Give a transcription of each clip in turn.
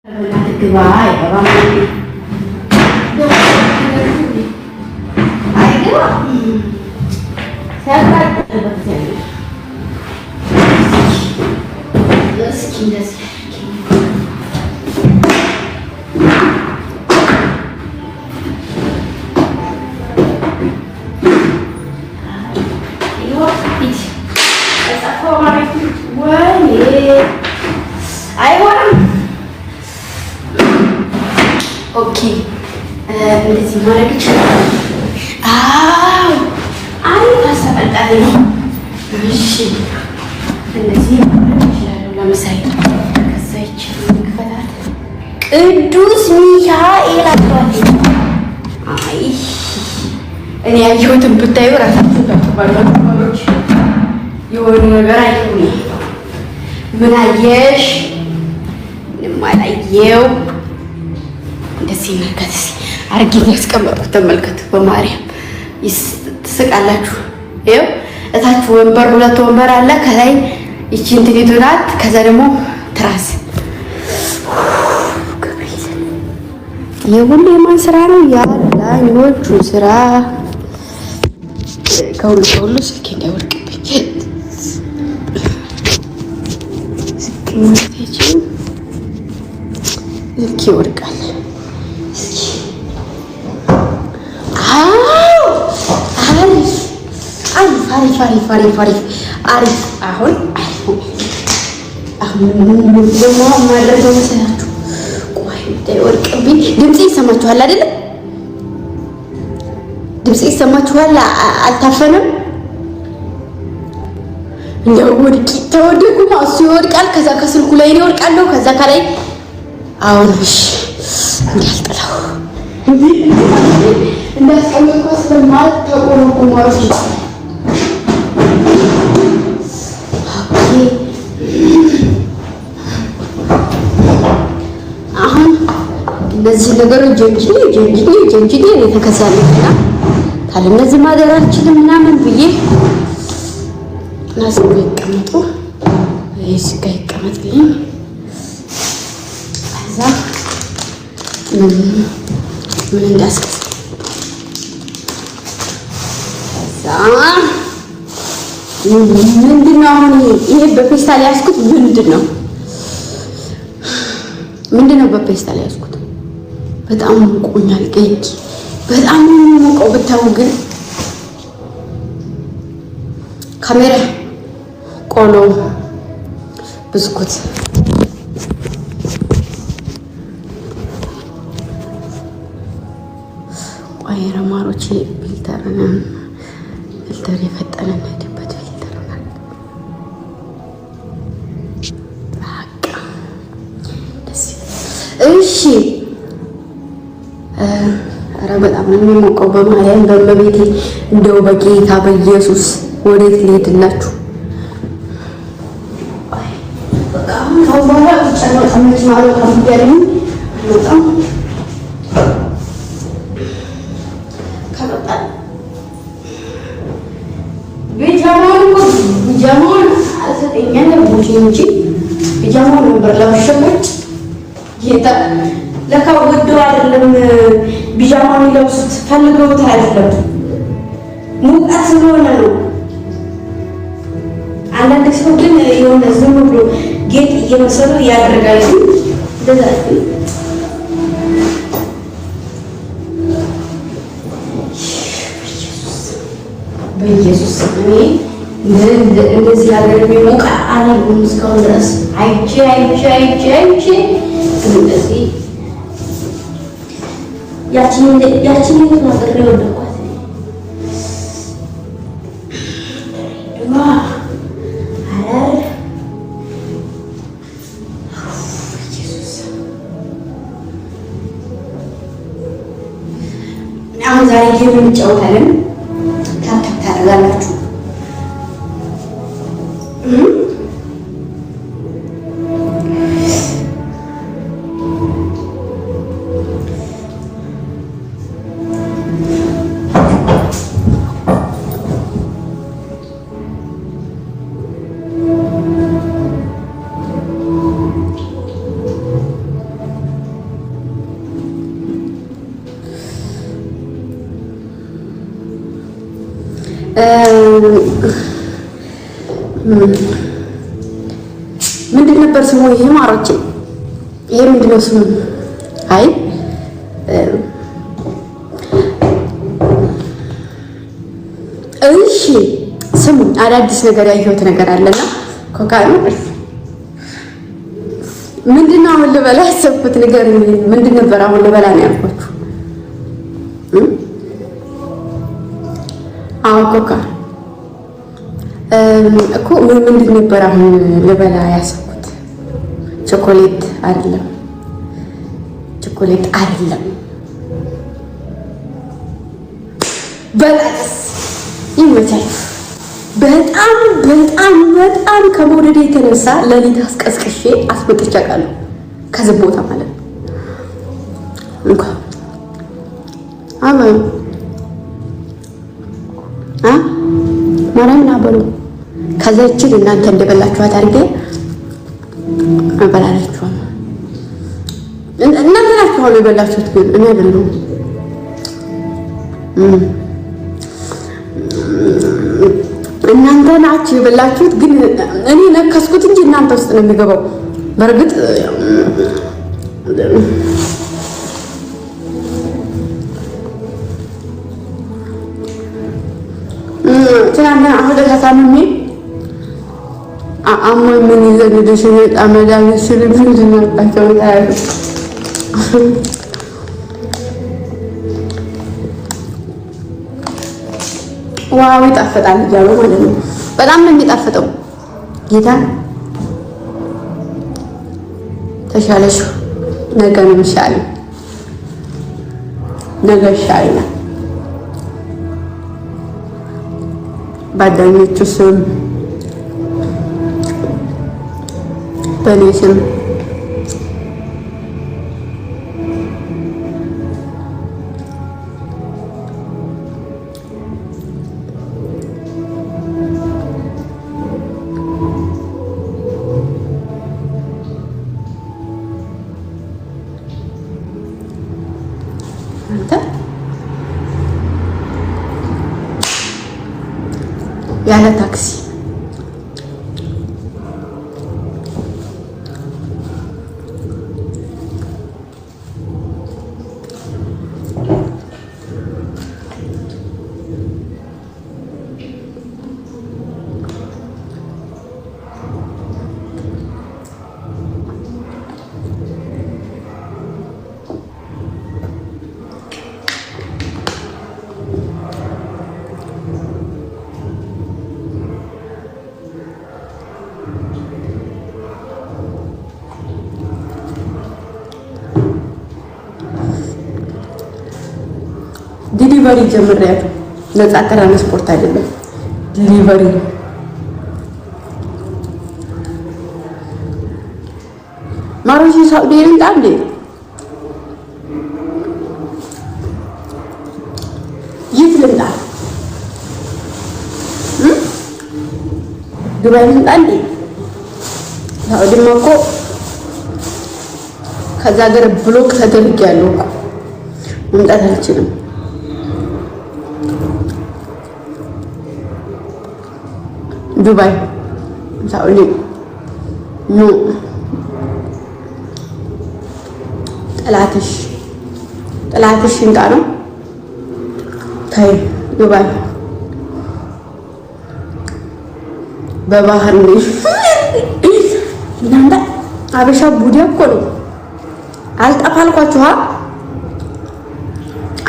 Goodbye, bye-bye. Ayo. Saya dapat jadi. Skin. Ayo, pitch. Essa forma aqui, ué. Ayo. Okay. እንደዚህ ማድረግ ይችላል። አይ ታሰበልጣለ ነው። እሺ እንደዚህ ማድረግ ይችላል። ለምሳሌ ከዛ ይችላል መክፈታት ቅዱስ ሚካኤል አባቴ። አይ እኔ ያየሁትን ብታዩ ራሳችሁ ታጥባላችሁ። የሆነ ነገር አይሆን። ምን አየሽ? ምንም አላየው። እንደዚህ መልከት አርጊ ያስቀመጥኩት ተመልከቱ። በማርያም ትስቃላችሁ። ይኸው እታች ወንበር ሁለት ወንበር አለ። ከላይ ይቺ እንትኒቱ ናት። ከዛ ደግሞ ትራስ። የሁሉ የማን ስራ ነው? ያላኞቹ ስራ። ከሁሉ ስልኬ እንዳይወድቅብኝ ስልኬ ይወድቃል። አሪፍ አሁን ደግሞ ማድረገው መሰላችሁ? ቆይ ወርቅብኝ። ድምጽ ይሰማችኋል አይደል? ድምጽ ይሰማችኋል? አልታፈነም። እንደው ወድቂ ተወደቁ ማሱ ይወድቃል። ከዛ ከስልኩ ላይ ነው ወድቃለሁ። ከዛ ከላይ አሁን እሺ እንዳልጥለው እንዳስቀመጥኩት ስለማለት ተቆርቆ ማለት ነው። አሁን እነዚህ ነገሮች ጀንጅኔ የተከሳለኝና ታዲያ እነዚህ ማደር አልችልም ምናምን ብዬ ናስ ይቀመጡ እዚህ ጋር ይቀመጥልኝ። ከዛ ምን እንዳስከስ ከዛ ምንድነው አሁን ይሄ በፌስታል ያስኩት ምንድነው በፌስታል ያስኩት? በጣም ቆኛል። ገይቂ በጣም ሙቀው ብታው ግን ካሜራ ቆሎ ብስኩት ቆይራ ማሮቼ ፊልተር የፈጠነ ነድበት ፊልተር ማለት በቃ ደስ እሺ። ኧረ በጣም ነው የሚሞቀው። በማርያም በመቤቴ እንደው በጌታ በኢየሱስ ወዴት ልሄድላችሁ? በጣም ታውባላ ብቻ ነው ተመች ማለት አምገርም በጣም ከበጣ ቢጃማውን አልሰጠኛል ቦቼ እንጂ ቢጃማውን ነበር ለመሸመጭ ጌታ ለካ ወደው አይደለም ቢጃማ የሚለብሱት ፈልገውት አይደለም፣ ሙቀት ስለሆነ ነው። አንዳንድ ሰው ግን የሆነ ዝም ብሎ ጌጥ እየመሰሉ ያደርጋሉ። እንደዛ በኢየሱስ እኔ እንደዚህ ሀገር የሚሞቃ አላየሁም እስካሁን ድረስ አይቼ እንደዚህ ያቺን ነገር ነው ወደቋት ድማ አረ ኢየሱስ አሁን ዛሬ ጌም እንጫወታለን። ታደርጋላችሁ ምንድን ነበር ስሙ? ይሄ ማሮቼ፣ ይሄ ምንድን ነው ስሙ? አይ እሺ ስሙ። አዳዲስ ነገር ያየሁት ነገር አለና ኮካ ነው። ምንድን ነው አሁን ልበላ ያሰብኩት ነገር ምንድን ነበር? አሁን ልበላ ነው ያልኳችሁ። አሁን ኮካ እኮ ምንድን ነበር አሁን ልበላ ያሰብኩት? ቾኮሌት አይደለም፣ ቾኮሌት አይደለም። በጣም ይመቻል። በጣም በጣም በጣም ከመውደዴ የተነሳ ለሊት አስቀስቅሼ አስመጥቼ አውቃለሁ። ከዚህ ቦታ ማለት ነው እንኳን ማርያምን አበሉ። ከዛ ይችል እናንተ እንደበላችኋት አድርጌ አበላላችኋል። እናንተ ናችሁ አሁን የበላችሁት፣ ግን እኔ አይደለሁም። እናንተ ናችሁ የበላችሁት፣ ግን እኔ ነከስኩት እንጂ እናንተ ውስጥ ነው የሚገባው። በእርግጥ ትናንትና አሁን ተሳሳምሜ አሞኝ ምን ይዘን ሄደሽ መድኃኒት ስልሽ ምንድን ነው ያልኳቸው? ዋው ይጣፍጣል እያሉ ማለት ነው። በጣም ነው የሚጣፍጠው። ጌታ ተሻለሽ? ነገ ነው የሚሻለው። ነገ ይሻለኛል። ባዳኞቹ ስም በእኔ ስም ያለ ታክሲ ዲሊቨሪ ጀምሬያለሁ። ነፃ ትራንስፖርት አይደለም፣ ዲሊቨሪ ነው። ማሮሽ ሳውዲ ልምጣ እንዴ? የት ልምጣ? ዱባይ ልምጣ እንዴ? ሳውዲማ እኮ ከዛ ሀገር ብሎክ ተደርጌያለሁ እኮ መምጣት አልችልም። ዱባይ ሳውዲ ኖ ጥላትሽ እንጣ ነው። ታይ ዱባይ በባህር ነው። እናንተ አበሻ ቡዲያ እኮ ነው። አልጠፋ አልኳችሁ፣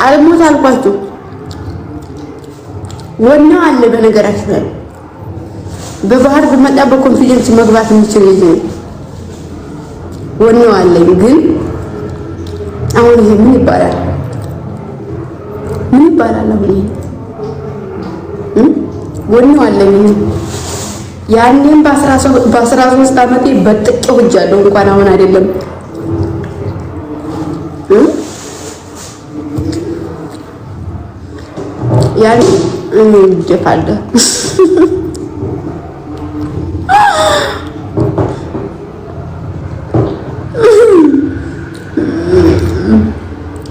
አልሞት አልኳችሁ። ወናው አለ በነገራችን ላይ በባህር ብመጣ በኮንፊደንስ መግባት የምችል ልጅ ነው። ወናው አለኝ። ግን አሁን ይሄ ምን ይባላል? ምን ይባላል? አሁን ይሄ ወናው አለኝ። ያኔም በ13 ዓመቴ በጥቅው እጃለሁ። እንኳን አሁን አይደለም ያኔ እኔ ይደፋለ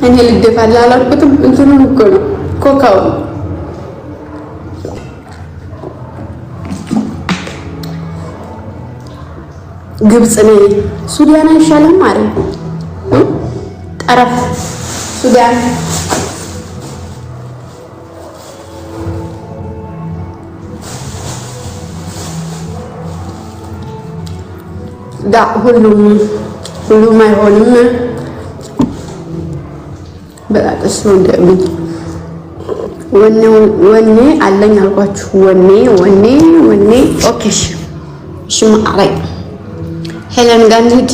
እኔ ልደፋለ አላልኩትም። እንትኑን እኮ ነው ኮካው ግብጽ ነኝ ሱዳን አይሻልም ማለት ጠረፍ ሱዳን ዳ ሁሉም አይሆንም። በጣጥስ ነው እንደምን ወኔ አለኝ አልኳችሁ። ወኔ ኦኬ። እሺ ማዕረግ ሄለን ጋር እንሂድ።